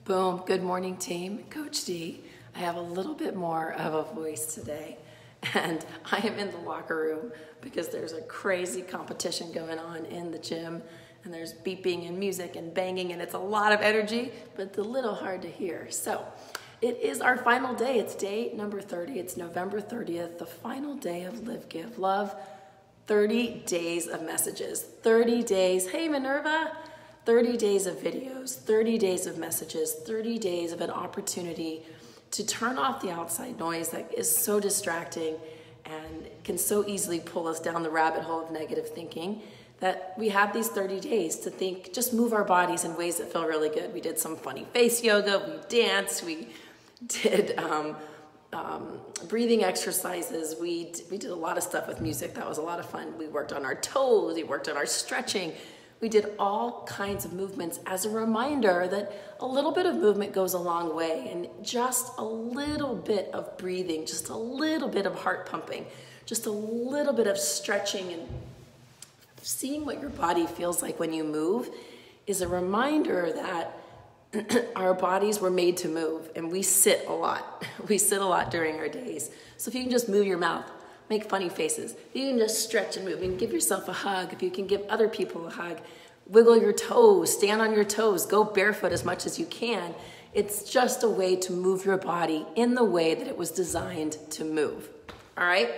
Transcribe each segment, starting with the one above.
Boom, good morning team, Coach D. I have a little bit more of a voice today, and I am in the locker room because there's a crazy competition going on in the gym, and there's beeping and music and banging, and it's a lot of energy, but it's a little hard to hear. So it is our final day. It's day number 30. It's November 30th, the final day of Live, Give, Love. 30 days of messages, 30 days. Hey, Minerva. 30 days of videos, 30 days of messages, 30 days of an opportunity to turn off the outside noise that is so distracting and can so easily pull us down the rabbit hole of negative thinking, that we have these 30 days to think, just move our bodies in ways that feel really good. We did some funny face yoga, we danced, we did breathing exercises, we did a lot of stuff with music. That was a lot of fun. We worked on our toes, we worked on our stretching. We did all kinds of movements as a reminder that a little bit of movement goes a long way, and just a little bit of breathing, just a little bit of heart pumping, just a little bit of stretching and seeing what your body feels like when you move is a reminder that our bodies were made to move, and we sit a lot. We sit a lot during our days. So if you can just move your mouth, make funny faces, you can just stretch and move, you can give yourself a hug, if you can give other people a hug, wiggle your toes, stand on your toes, go barefoot as much as you can. It's just a way to move your body in the way that it was designed to move, all right?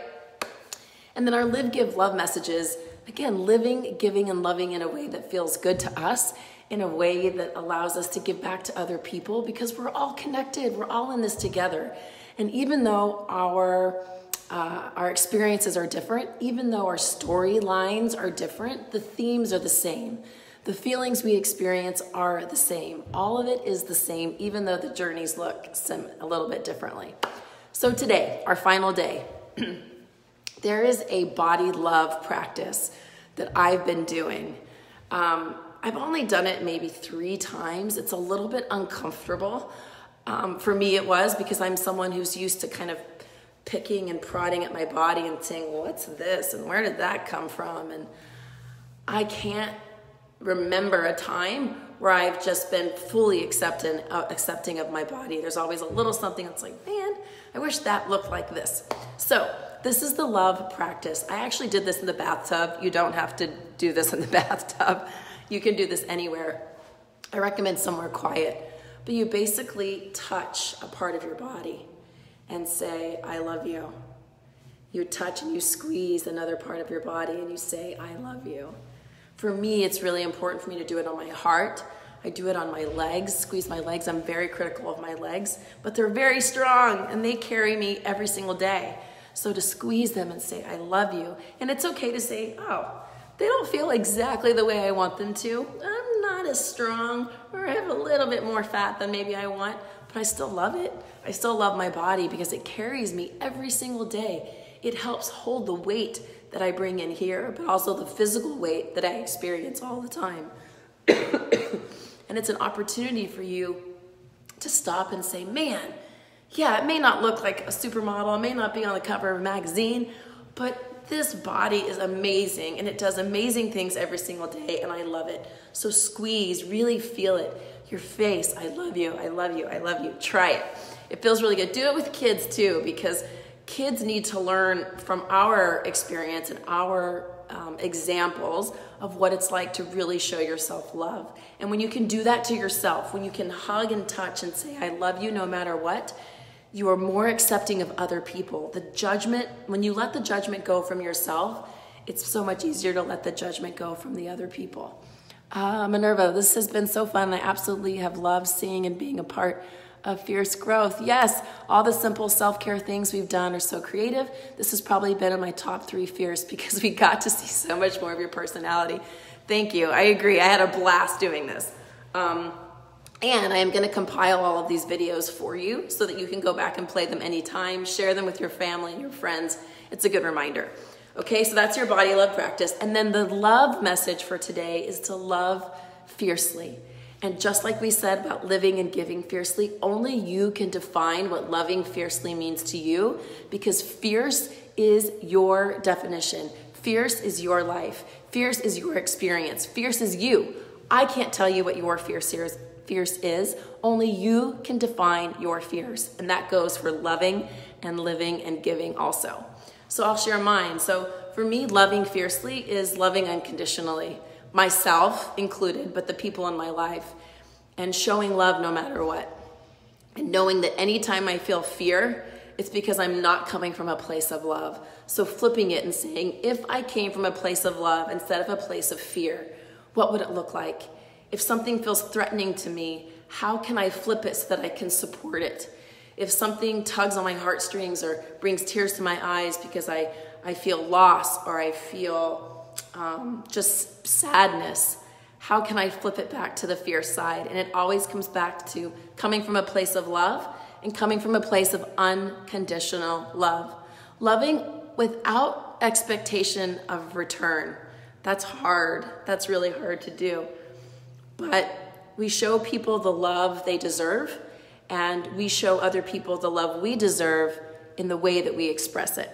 And then our Live, Give, Love messages, again, living, giving, and loving in a way that feels good to us, in a way that allows us to give back to other people, because we're all connected, we're all in this together. And even though our experiences are different, even though our storylines are different, the themes are the same. The feelings we experience are the same. All of it is the same, even though the journeys look a little bit differently. So today, our final day, there is a body love practice that I've been doing. I've only done it maybe 3 times. It's a little bit uncomfortable. For me it was, because I'm someone who's used to kind of picking and prodding at my body and saying, what's this and where did that come from? And I can't remember a time where I've just been fully accepting of my body. There's always a little something that's like, man, I wish that looked like this. So this is the love practice. I actually did this in the bathtub. You don't have to do this in the bathtub. You can do this anywhere. I recommend somewhere quiet. But you basically touch a part of your body and say, I love you. You touch and you squeeze another part of your body and you say, I love you. For me, it's really important for me to do it on my heart. I do it on my legs, squeeze my legs. I'm very critical of my legs, but they're very strong and they carry me every single day. So to squeeze them and say, I love you. And it's okay to say, oh, they don't feel exactly the way I want them to. I'm not as strong, or I have a little bit more fat than maybe I want, but I still love it. I still love my body because it carries me every single day. It helps hold the weight that I bring in here, but also the physical weight that I experience all the time. And it's an opportunity for you to stop and say, man, yeah, it may not look like a supermodel, it may not be on the cover of a magazine, but this body is amazing and it does amazing things every single day and I love it. So squeeze, really feel it. Your face, I love you, I love you, I love you. Try it. It feels really good. Do it with kids too, because kids need to learn from our experience and our examples of what it's like to really show yourself love. And when you can do that to yourself, when you can hug and touch and say, I love you no matter what, you are more accepting of other people. The judgment, when you let the judgment go from yourself, it's so much easier to let the judgment go from the other people. Minerva, this has been so fun. I absolutely have loved seeing and being a part of Fierce Growth. Yes, all the simple self-care things we've done are so creative. This has probably been in my top 3 Fierce because we got to see so much more of your personality. Thank you. I agree. I had a blast doing this. And I am going to compile all of these videos for you so that you can go back and play them anytime, share them with your family and your friends. It's a good reminder. Okay, so that's your body love practice. And then the love message for today is to love fiercely. And just like we said about living and giving fiercely, only you can define what loving fiercely means to you, because fierce is your definition. Fierce is your life. Fierce is your experience. Fierce is you. I can't tell you what your fierce fierce is. Only you can define your fears. And that goes for loving and living and giving also. So I'll share mine. So for me, loving fiercely is loving unconditionally, myself included, but the people in my life, and showing love no matter what. And knowing that anytime I feel fear, it's because I'm not coming from a place of love. So flipping it and saying, if I came from a place of love instead of a place of fear, what would it look like? If something feels threatening to me, how can I flip it so that I can support it? If something tugs on my heartstrings or brings tears to my eyes because I feel loss or I feel just sadness, how can I flip it back to the fierce side? And it always comes back to coming from a place of love and coming from a place of unconditional love. Loving without expectation of return. That's hard. That's really hard to do. But we show people the love they deserve, and we show other people the love we deserve in the way that we express it.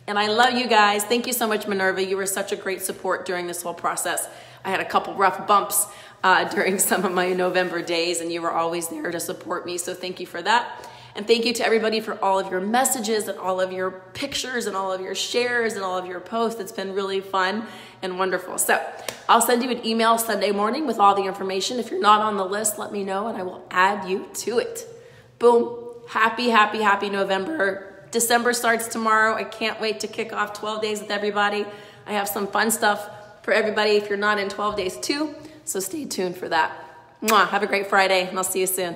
And I love you guys. Thank you so much, Minerva. You were such a great support during this whole process. I had a couple rough bumps during some of my November days, and you were always there to support me. So thank you for that. And thank you to everybody for all of your messages and all of your pictures and all of your shares and all of your posts. It's been really fun and wonderful. So I'll send you an email Sunday morning with all the information. If you're not on the list, let me know and I will add you to it. Boom. Happy, happy, happy November. December starts tomorrow. I can't wait to kick off 12 days with everybody. I have some fun stuff for everybody if you're not in 12 days too. So stay tuned for that. Mwah. Have a great Friday and I'll see you soon.